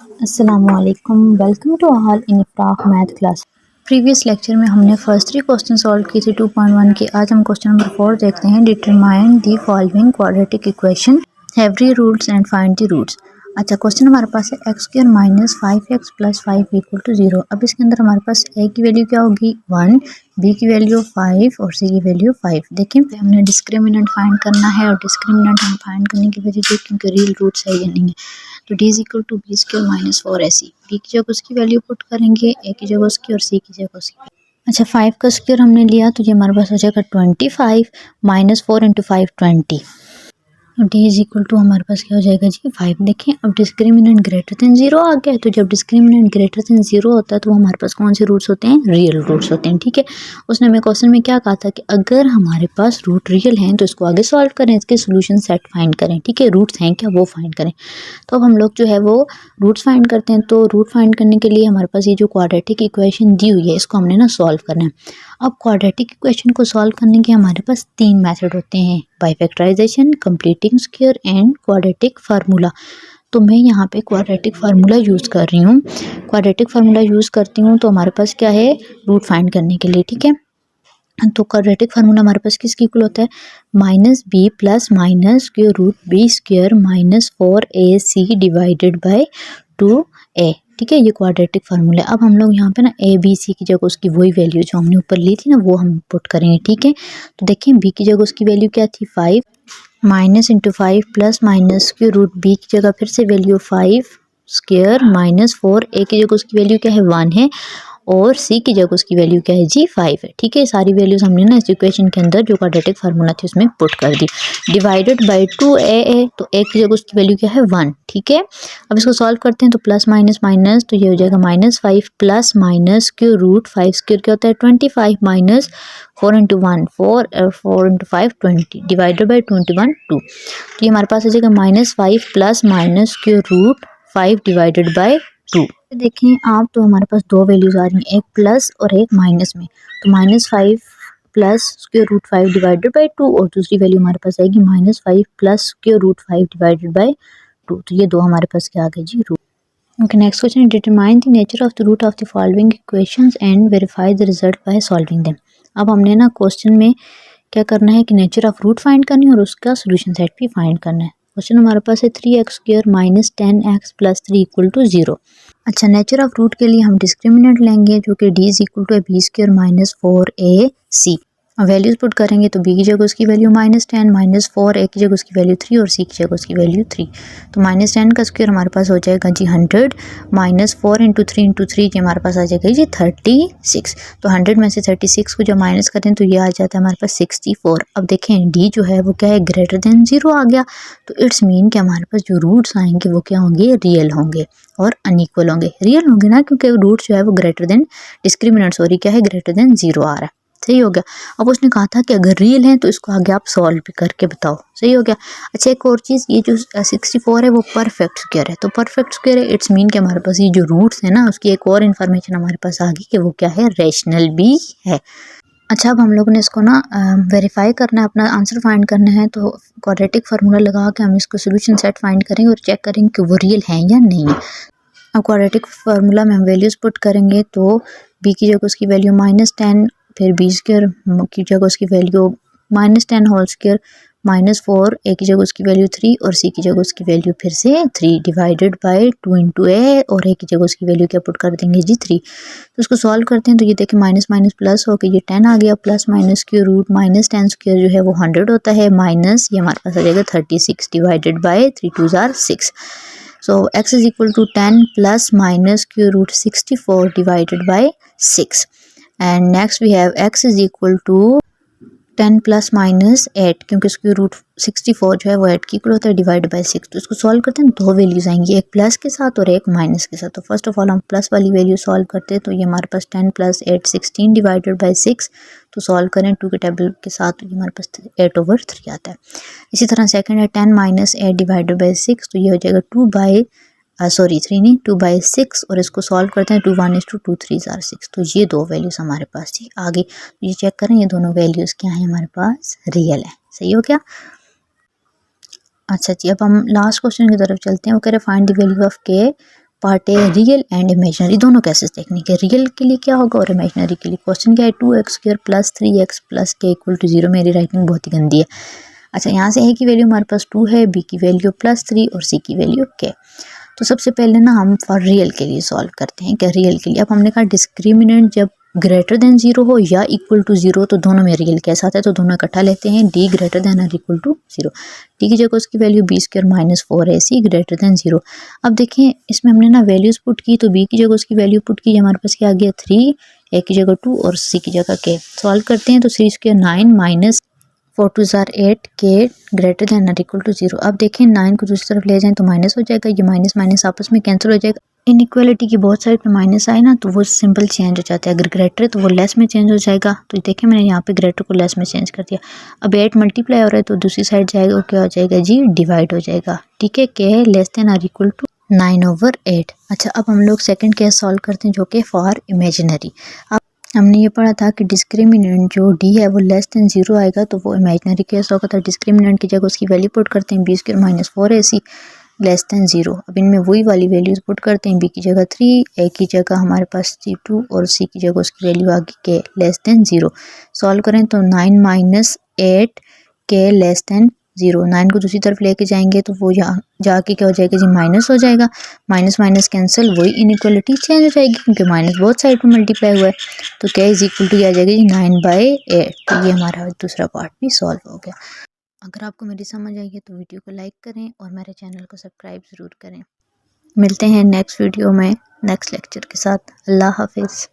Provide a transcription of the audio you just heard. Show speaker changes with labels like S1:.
S1: अस्सलामुअलैकुम, welcome to all in Ifrah math class. Previous lecture में हमने फर्स्ट 3 क्वेश्चन सॉल्व किए थे 2.1 के। आज हम क्वेश्चन नंबर 4 देखते हैं। Determine the following quadratic equation, have real roots and find the roots. अच्छा, क्वेश्चन हमारे पास है x square minus 5x plus 5 equal to 0। अब इसके अंदर हमारे पास ए की वैल्यू क्या होगी 1, बी की वैल्यू 5 और सी की वैल्यू 5। देखिए हमने डिस्क्रिमिनेंट फाइंड करना है और डिस्क्रिमिनेंट हम फाइंड करने की वजह से क्योंकि रियल रूट्स है या नहीं है, तो D is equal to b square minus 4ac। B की जगह उसकी वैल्यू पुट करेंगे, ए की जगह उसकी और सी की जगह उसकी। अच्छा, 5 का स्क्वायर हमने लिया तो ये हमारे पास हो जाएगा 25 minus 4 into 5 20। D is equal to हमारे पास क्या हो जाएगा जी 5। देखें अब डिस्क्रिमिनेंट ग्रेटर देन 0 आ गया है, तो जब डिस्क्रिमिनेंट ग्रेटर देन 0 होता है तो वो हमारे पास कौन से रूट्स होते हैं, रियल रूट्स होते हैं। ठीक है, उसने हमें क्वेश्चन में क्या कहा था कि अगर हमारे पास रूट रियल हैं तो इसको आगे सॉल्व करें, इसके सोल्यूशन सेट फाइंड करें। ठीक है, रूट्स हैं क्या वो फाइंड करें। तो अब हम लोग जो है वो रूट्स फाइंड करते हैं। तो रूट फाइंड करने के लिए हमारे पास ये जो क्वाड्रेटिक इक्वेशन दी हुई है इसको हमने ना सॉल्व करना है। अब क्वाड्रेटिक इक्वेशन को सॉल्व करने के हमारे पास 3 मेथड होते हैं, by factorisation, completing square and quadratic formula. तो मैं यहाँ पे क्वाड्रेटिक फार्मूला यूज़ कर रही हूँ। क्वाड्रेटिक फार्मूला यूज़ करती हूँ तो हमारे पास क्या है, रूट फाइंड करने के लिए। ठीक है, तो क्वाड्रेटिक फार्मूला हमारे पास किसकी इक्वल होता है, minus b plus minus square root b square minus 4ac divided by 2a। ठीक है, ये क्वाड्रेटिक फार्मूला है। अब हम लोग यहाँ पे ना ए बी सी की जगह उसकी वही वैल्यू जो हमने ऊपर ली थी ना वो हम पुट करेंगे। ठीक है, तो देखिए बी की जगह उसकी वैल्यू क्या थी 5 minus into 5 plus minus square root b की जगह फिर से वैल्यू 5 स्क्वायर माइनस 4, ए की जगह उसकी वैल्यू क्या है 1 है और सी की जगह उसकी वैल्यू क्या है जी 5 है। ठीक है, सारी वैल्यूज हमने ना इस इक्वेशन के अंदर जो क्वाड्रेटिक फार्मूला थी उसमें पुट कर दी। डिवाइडेड बाय 2a, तो ए की जगह उसकी वैल्यू क्या है 1। ठीक है, अब इसको सॉल्व करते हैं तो प्लस माइनस माइनस, तो ये हो जाएगा minus 5 plus minus square root 5 square क्या होता है 25 माइनस 4 इंटू 1 4 और 4 इंटू 5 20 डिवाइडेड बाई 21 2। तो ये हमारे पास आ जाएगा minus 5 plus minus square root 5 divided by 2। देखें आप तो हमारे पास दो वैल्यूज आ रही हैं, एक प्लस और एक माइनस में। तो minus 5 plus square root 5 divided by 2 और दूसरी वैल्यू हमारे पास आएगी minus 5 plus square root 5 divided by 2। तो ये दो हमारे पास क्या आ गए जी root. Okay, next question, determine the nature of the root of the following equations and verify the result by solving them. अब हमने ना क्वेश्चन में क्या करना है कि नेचर ऑफ रूट फाइंड करनी है और उसका सोल्यूशन सेट भी फाइंड करना है। क्वेश्चन हमारे पास है 3x square minus 10x plus 3 equal to 0। अच्छा, नेचर ऑफ रूट के लिए हम डिस्क्रिमिनेंट लेंगे जो कि D is equal to b square minus 4ac। Values put करेंगे तो बी की जगह उसकी वैल्यू माइनस 10, माइनस 4, ए की जगह उसकी वैल्यू 3 और सी की जगह उसकी वैल्यू 3। तो माइनस 10 का स्क्वायर हमारे पास हो जाएगा जी 100, माइनस 4 इंटू 3 इंटू 3 ये हमारे पास आ जाएगा जी 36। तो 100 में से 36 को जब माइनस करें तो ये आ जाता है हमारे पास 64। अब देखें डी जो है वो क्या है, ग्रेटर देन 0 आ गया, तो इट्स मीन कि हमारे पास जो रूट्स आएंगे वो क्या होंगे, रियल होंगे और अनइक्वल होंगे। रियल होंगे ना, क्योंकि रूट जो है वो ग्रेटर देन डिस्क्रिमिनेंट सॉरी क्या है, ग्रेटर देन 0 आ रहा है। सही हो गया। अब उसने कहा था कि अगर रियल है तो इसको आगे आप सॉल्व भी करके बताओ। सही हो गया। अच्छा, एक और चीज़, ये जो 64 है वो परफेक्ट स्क्वायर है। तो परफेक्ट स्क्वायर है इट्स मीन कि हमारे पास ये जो रूट्स है ना उसकी एक और इन्फॉर्मेशन हमारे पास आ गई कि वो क्या है, रैशनल भी है। अच्छा, अब हम लोगों ने इसको ना वेरीफाई करना है, अपना आंसर फाइंड करना है। तो क्वाड्रेटिक फार्मूला लगा के हम इसको सोल्यूशन सेट फाइंड करेंगे और चेक करेंगे कि वो रियल है या नहीं है। अब क्वाड्रेटिक फार्मूला में हम वैल्यूज पुट करेंगे तो बी की जगह उसकी वैल्यू माइनस 10, फिर बी स्क्वायर की जगह उसकी value minus 10 whole square minus 4, a की जगह उसकी वैल्यू 3 और सी की जगह उसकी वैल्यू फिर से 3 डिवाइडेड बाय 2 इंटू ए और ए की जगह उसकी वैल्यू क्या पुट कर देंगे जी 3। तो उसको सॉल्व करते हैं तो ये देखिए माइनस माइनस प्लस हो के ये 10 आ गया, plus minus square root minus 10 square जो है वो 100 होता है, माइनस ये हमारे पास आ जाएगा 36 divided by 3 2 jar 6। So x is equal to 10 plus minus square root 64 divided by 6. And next we have x is equal to 10 plus minus 8, क्योंकि स्क्वायर रूट 64 जो है वो 8 की इक्वल होता है डिवाइड बाय 6। तो इसको सॉल्व करते हैं, दो वैल्यूज आएंगी, एक प्लस के साथ और एक माइनस के साथ। तो फर्स्ट ऑफ ऑल हम प्लस वाली वैल्यू सॉल्व करते हैं तो ये हमारे पास 10 प्लस 8 16 डिवाइडेड बाय 6। तो सॉल्व करें 2 के टेबल के साथ तो ये हमारे पास 8/3 आता है। इसी तरह सेकंड है 10 माइनस 8 डिवाइडेड बाय 6, तो ये हो जाएगा 3 नहीं 2/6 और इसको सॉल्व करते हैं 2 1 is to 2 3 जार 6। तो ये दो वैल्यूज हमारे पास थी। आगे ये चेक करें, ये दोनों वैल्यूज क्या हैं हमारे पास, रियल है। सही हो गया। अच्छा जी, अब हम लास्ट क्वेश्चन की तरफ चलते हैं। वो कह रहे फाइंड द वैल्यू ऑफ के पार्ट है रियल एंड इमेजिनरी, दोनों केसेस देखने के। रियल के लिए क्या होगा और इमेजिनरी के लिए। क्वेश्चन क्या है, 2x² प्लस 3x प्लस के इक्वल टू 0। मेरी राइटिंग बहुत ही गंदी है। अच्छा, यहाँ से a की वैल्यू हमारे पास 2 है, b की वैल्यू +3 और c की वैल्यू k। तो सबसे पहले ना हम फॉर रियल के लिए सॉल्व करते हैं। क्या रियल के लिए, अब हमने कहा डिस्क्रिमिनेंट जब ग्रेटर देन 0 हो या इक्वल टू 0 तो दोनों में रियल कैसा आता है, तो दोनों इकट्ठा लेते हैं। d ग्रेटर देन और इक्वल टू 0, d की जगह उसकी value b² - 4ac greater than 0। अब देखें इसमें हमने ना वैल्यूज पुट की, तो b की जगह उसकी वैल्यू पुट की, हमारे पास क्या आ गया 3, a की जगह 2 और c की जगह k। सॉल्व करते हैं तो 3² 9 - 4 2 8 k ग्रेटर देन और इक्वल टू 0। अब देखें 9 को दूसरी तरफ ले जाएं तो माइनस हो जाएगा, ये माइनस माइनस आपस में कैंसिल हो जाएगा। इनइक्वालिटी की बहुत साइड पे माइनस आए ना तो वो सिंपल चेंज हो जाता है। अगर ग्रेटर है तो वो लेस में चेंज हो जाएगा। तो देखें मैंने यहाँ पे ग्रेटर को लेस में चेंज कर दिया। अब 8 मल्टीप्लाई हो रहा है तो दूसरी साइड जाएगा, वो क्या हो जाएगा जी, डिवाइड हो जाएगा। ठीक है, के है लेस देन और इक्वल टू 9/8। अच्छा, अब हम लोग सेकंड केस सॉल्व करते हैं जो कि फॉर इमेजिनरी। अब हमने ये पढ़ा था कि डिस्क्रिमिनेंट जो d है वो लेस देन 0 आएगा तो वो इमेजिनरी केस होगा। तो डिस्क्रिमिनेंट की जगह उसकी वैल्यू पुट करते हैं, b² - 4ac लेस देन 0। अब इनमें वही वाली वैल्यूज पुट करते हैं, b की जगह 3, a की जगह हमारे पास 2 और c की जगह उसकी वैल्यू आ गई k लेस देन 0। सॉल्व करें तो 9 - 8 k लेस देन 0। 9 को दूसरी तरफ लेके जाएंगे तो वो यहाँ जाके क्या हो जाएगा जी, माइनस हो जाएगा। माइनस माइनस कैंसिल, वही इनइक्वालिटी चेंज हो जाएगी क्योंकि माइनस बहुत साइड पर मल्टीप्लाई हुआ है। तो k इज इक्वल टू आ जाएगा जी 9/8। तो ये हमारा दूसरा पार्ट भी सॉल्व हो गया। अगर आपको मेरी समझ आई है तो वीडियो को लाइक करें और मेरे चैनल को सब्सक्राइब ज़रूर करें। मिलते हैं नेक्स्ट वीडियो में नेक्स्ट लेक्चर के साथ। अल्लाह हाफिज़।